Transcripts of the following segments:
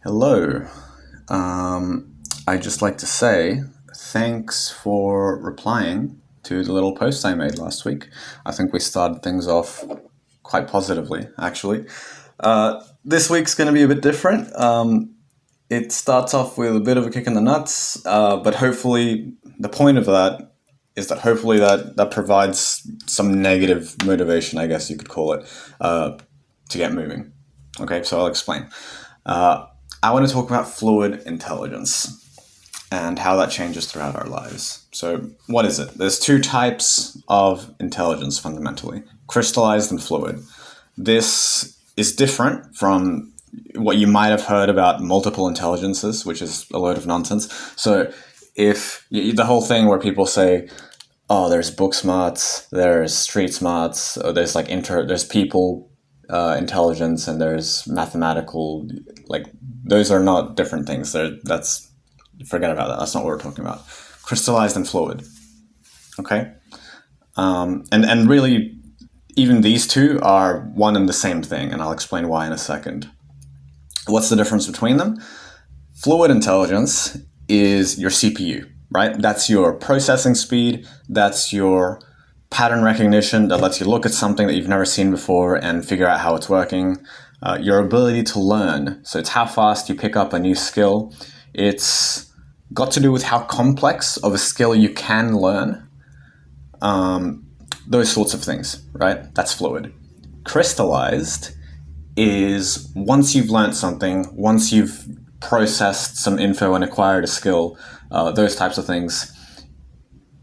Hello. I'd just like to say thanks for replying to the little post I made last week. I think we started things off quite positively, actually. This week's going to be a bit different. It starts off with a bit of a kick in the nuts, but hopefully, the point of that is that hopefully that provides some negative motivation, I guess you could call it, to get moving. Okay, so I'll explain. I want to talk about fluid intelligence and how that changes throughout our lives. So, what is it? There's two types of intelligence fundamentally: crystallized and fluid. This is different from what you might have heard about multiple intelligences, which is a load of nonsense. So, if the whole thing where people say, "Oh, there's book smarts, there's street smarts, or there's people intelligence, and there's mathematical," like those are not different things. Forget about that. That's not what we're talking about. Crystallized and fluid. Okay, and really, even these two are one and the same thing, and I'll explain why in a second. What's the difference between them? Fluid intelligence is your CPU, right? That's your processing speed. That's your pattern recognition that lets you look at something that you've never seen before and figure out how it's working. Your ability to learn. So it's how fast you pick up a new skill. It's got to do with how complex of a skill you can learn. Those sorts of things, right? That's fluid. Crystallized is once you've learned something, once you've processed some info and acquired a skill, those types of things,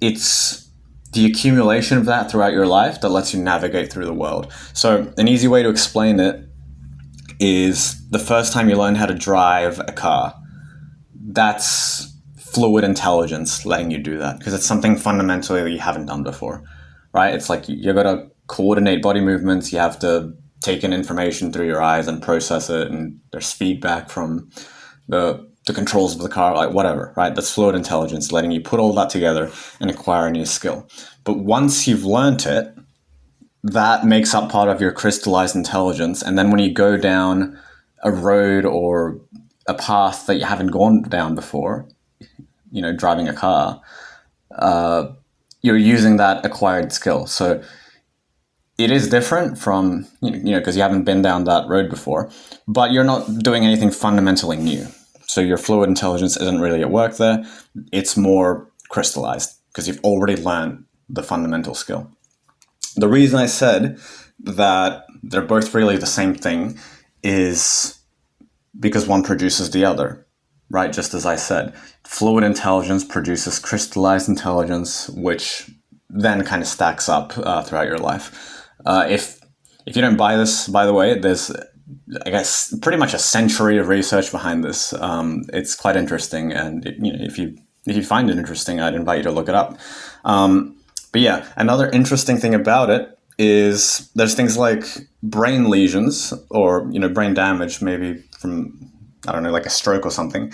it's the accumulation of that throughout your life that lets you navigate through the world. So an easy way to explain it is the first time you learn how to drive a car. That's fluid intelligence letting you do that because it's something fundamentally that you haven't done before, right? It's like you've got to coordinate body movements. You have to take in information through your eyes and process it, and there's feedback from the controls of the car, like whatever, right? That's fluid intelligence, letting you put all that together and acquire a new skill. But once you've learned it, that makes up part of your crystallized intelligence. And then when you go down a road or a path that you haven't gone down before, driving a car, you're using that acquired skill. So it is different from, because you haven't been down that road before, but you're not doing anything fundamentally new. So your fluid intelligence isn't really at work there. It's more crystallized because you've already learned the fundamental skill. The reason I said that they're both really the same thing is because one produces the other, right? Just as I said, fluid intelligence produces crystallized intelligence, which then kind of stacks up throughout your life. If you don't buy this, by the way, there's, I guess, pretty much a century of research behind this. It's quite interesting, and if you find it interesting, I'd invite you to look it up. But yeah, another interesting thing about it is there's things like brain lesions or brain damage, maybe from, I don't know, like a stroke or something,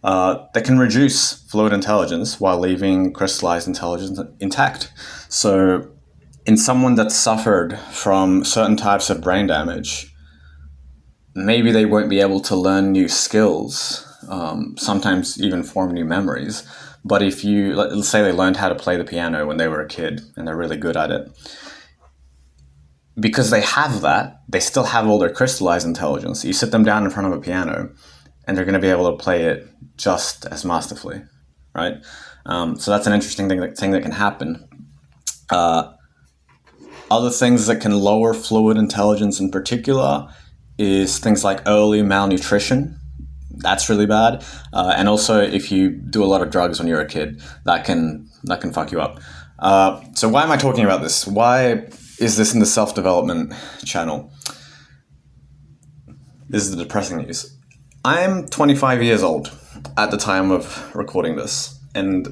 that can reduce fluid intelligence while leaving crystallized intelligence intact. So in someone that suffered from certain types of brain damage, maybe they won't be able to learn new skills, sometimes even form new memories. But if let's say they learned how to play the piano when they were a kid and they're really good at it, because they have that, they still have all their crystallized intelligence. You sit them down in front of a piano and they're going to be able to play it just as masterfully, right? So that's an interesting thing that can happen. Other things that can lower fluid intelligence in particular is things like early malnutrition. That's really bad. And also if you do a lot of drugs when you're a kid, that can fuck you up. So why am I talking about this? Why is this in the self-development channel? This is the depressing news. I'm 25 years old at the time of recording this, and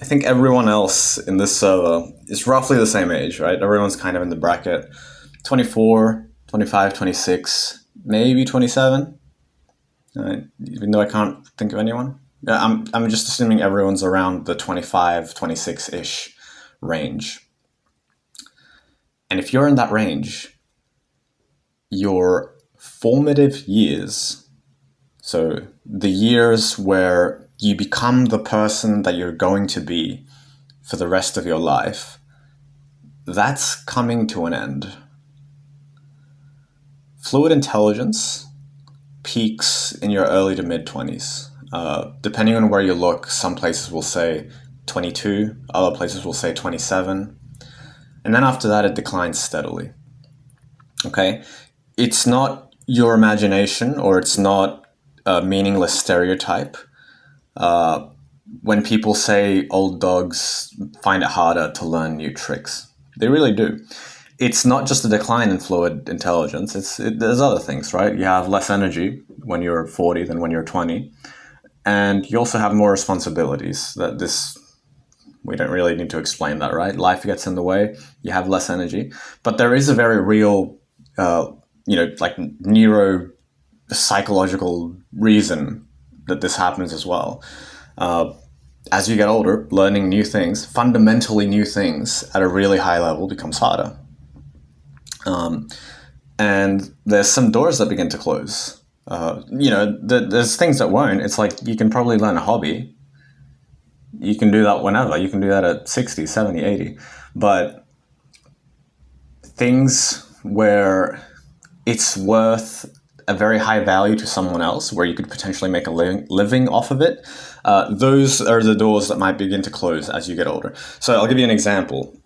I think everyone else in this server is roughly the same age, right? Everyone's kind of in the bracket 24, 25, 26, maybe 27. Even though I can't think of anyone. I'm just assuming everyone's around the 25, 26-ish range. And if you're in that range, your formative years, So the years where you become the person that you're going to be for the rest of your life, that's coming to an end. Fluid intelligence peaks in your early to mid-20s. Depending on where you look, some places will say 22, other places will say 27. And then after that, it declines steadily. Okay? It's not your imagination, or it's not a meaningless stereotype. When people say old dogs find it harder to learn new tricks, they really do. It's not just a decline in fluid intelligence. There's other things, right? You have less energy when you're 40 than when you're 20. And you also have more responsibilities. We don't really need to explain that, right? Life gets in the way. You have less energy. But there is a very real, like neuropsychological reason that this happens as well. As you get older, learning new things, fundamentally new things at a really high level becomes harder. And there's some doors that begin to close. There's things that won't. It's like you can probably learn a hobby. You can do that whenever. You can do that at 60, 70, 80. But things where it's worth a very high value to someone else, where you could potentially make a living off of it, those are the doors that might begin to close as you get older. So I'll give you an example,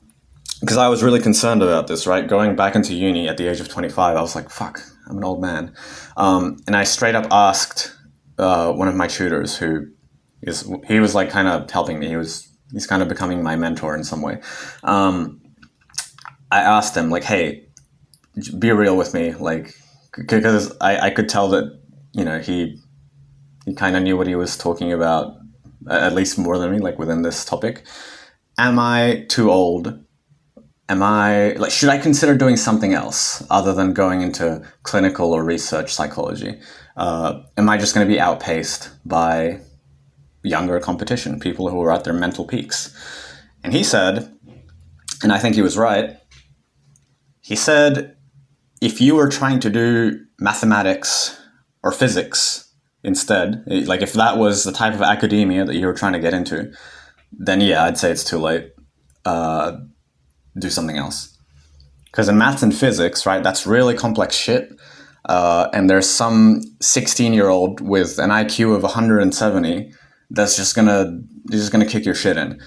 because I was really concerned about this, right? Going back into uni at the age of 25, I was like, fuck, I'm an old man. And I straight up asked one of my tutors, he was like kind of helping me. He's kind of becoming my mentor in some way. I asked him, like, hey, be real with me, like, because I could tell that, he kind of knew what he was talking about, at least more than me, like within this topic. Am I too old? Should I consider doing something else other than going into clinical or research psychology? Am I just going to be outpaced by younger competition, people who are at their mental peaks? And he said, and I think he was right, he said, if you were trying to do mathematics or physics instead, like if that was the type of academia that you were trying to get into, then yeah, I'd say it's too late. Do something else. Because in maths and physics, right, that's really complex shit. And there's some 16-year-old with an IQ of 170 that's just gonna kick your shit in.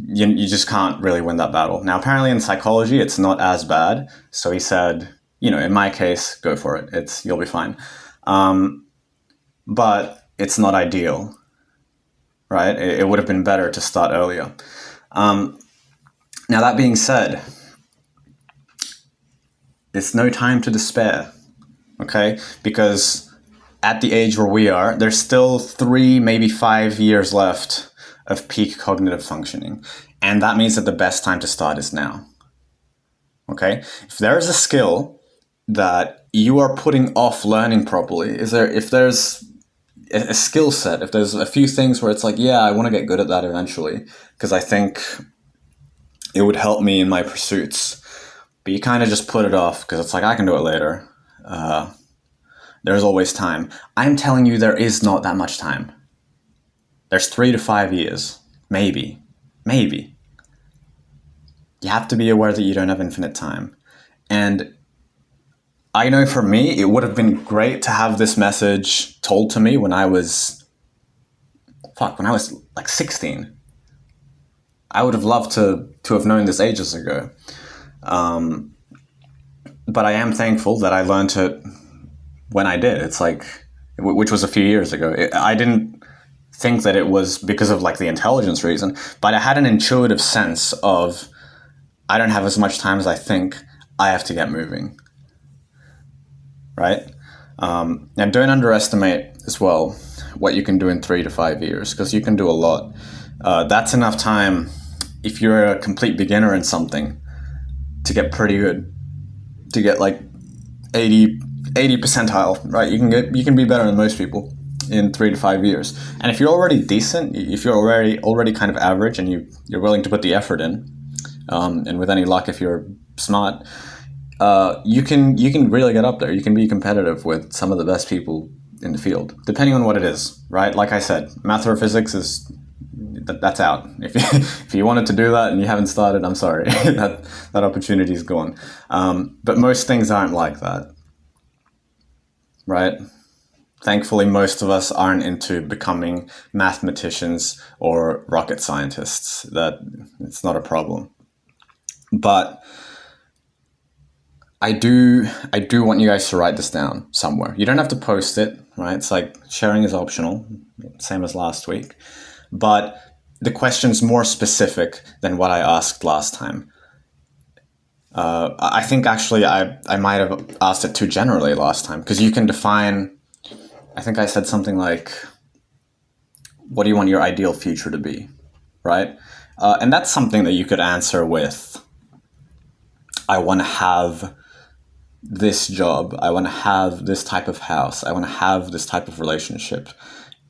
You just can't really win that battle. Now, apparently in psychology, it's not as bad. So he said, in my case, go for it. You'll be fine. But it's not ideal, right? It would have been better to start earlier. Now, that being said, it's no time to despair, okay? Because at the age where we are, there's still 3, maybe 5 years left of peak cognitive functioning. And that means that the best time to start is now, okay? If there's a skill that you are putting off learning properly, if there's a skill set, if there's a few things where it's like, yeah, I want to get good at that eventually, because I think it would help me in my pursuits, but you kind of just put it off because it's like, I can do it later. There's always time. I'm telling you, there is not that much time. There's 3 to 5 years, maybe. You have to be aware that you don't have infinite time. And I know for me, it would have been great to have this message told to me when I was like 16. I would have loved to have known this ages ago. But I am thankful that I learned it when I did. It's like, which was a few years ago. I didn't think that it was because of like the intelligence reason, but I had an intuitive sense of, I don't have as much time as I think. I have to get moving. Right? Now, don't underestimate as well what you can do in 3 to 5 years, because you can do a lot. That's enough time, if you're a complete beginner in something, to get pretty good, to get like 80 percentile, right? You can be better than most people in 3 to 5 years. And if you're already decent, if you're already kind of average, and you're willing to put the effort in, and with any luck, if you're smart, you can really get up there. You can be competitive with some of the best people in the field, depending on what it is, right? Like I said, math or physics that's out. If you wanted to do that and you haven't started, I'm sorry, that opportunity is gone. But most things aren't like that, right? Thankfully, most of us aren't into becoming mathematicians or rocket scientists. That it's not a problem. But I do want you guys to write this down somewhere. You don't have to post it, right? It's like sharing is optional, same as last week. But the question's more specific than what I asked last time. I think actually I might have asked it too generally last time, because you can define, I think I said something like, what do you want your ideal future to be, right? And that's something that you could answer with, I want to have this job, I want to have this type of house, I want to have this type of relationship.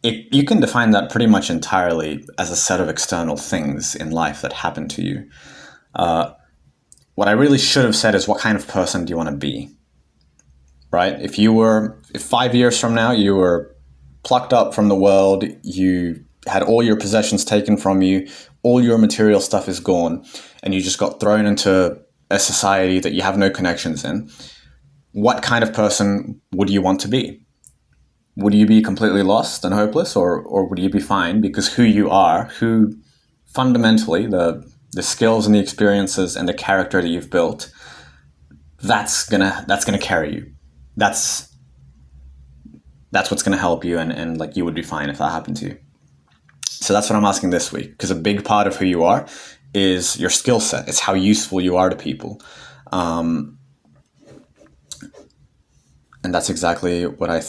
You can define that pretty much entirely as a set of external things in life that happen to you. What I really should have said is, what kind of person do you want to be? Right? If 5 years from now you were plucked up from the world, you had all your possessions taken from you, all your material stuff is gone, and you just got thrown into a society that you have no connections in, what kind of person would you want to be? Would you be completely lost and hopeless, or would you be fine because who you are, who fundamentally the skills and the experiences and the character that you've built, that's gonna carry you. That's what's gonna help you, and like you would be fine if that happened to you. So that's what I'm asking this week, because a big part of who you are is your skill set. It's how useful you are to people. And that's exactly what I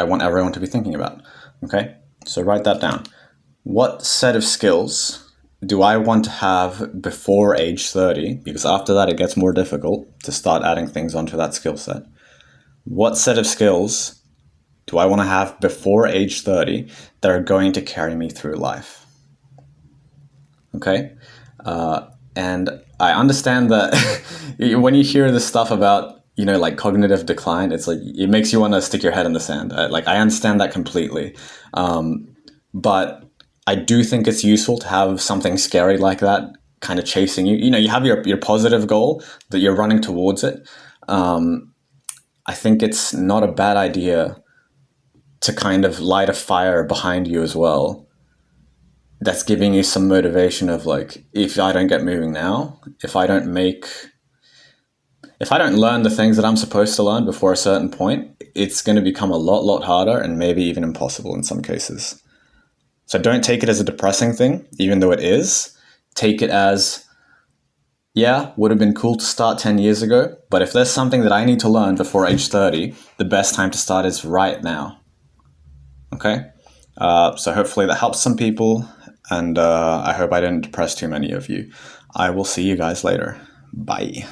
want everyone to be thinking about. Okay, so write that down. What set of skills do I want to have before age 30? Because after that, it gets more difficult to start adding things onto that skill set. What set of skills do I want to have before age 30 that are going to carry me through life? Okay, and I understand that when you hear this stuff about, like cognitive decline, it's like, it makes you want to stick your head in the sand. I understand that completely. But I do think it's useful to have something scary like that kind of chasing you. You have your positive goal that you're running towards it. I think it's not a bad idea to kind of light a fire behind you as well. That's giving you some motivation of like, if I don't get moving now, if I don't learn the things that I'm supposed to learn before a certain point, it's going to become a lot harder and maybe even impossible in some cases. So don't take it as a depressing thing, even though it is. Take it as, yeah, would have been cool to start 10 years ago, but if there's something that I need to learn before age 30, the best time to start is right now. Okay? So hopefully that helps some people, and I hope I didn't depress too many of you. I will see you guys later. Bye.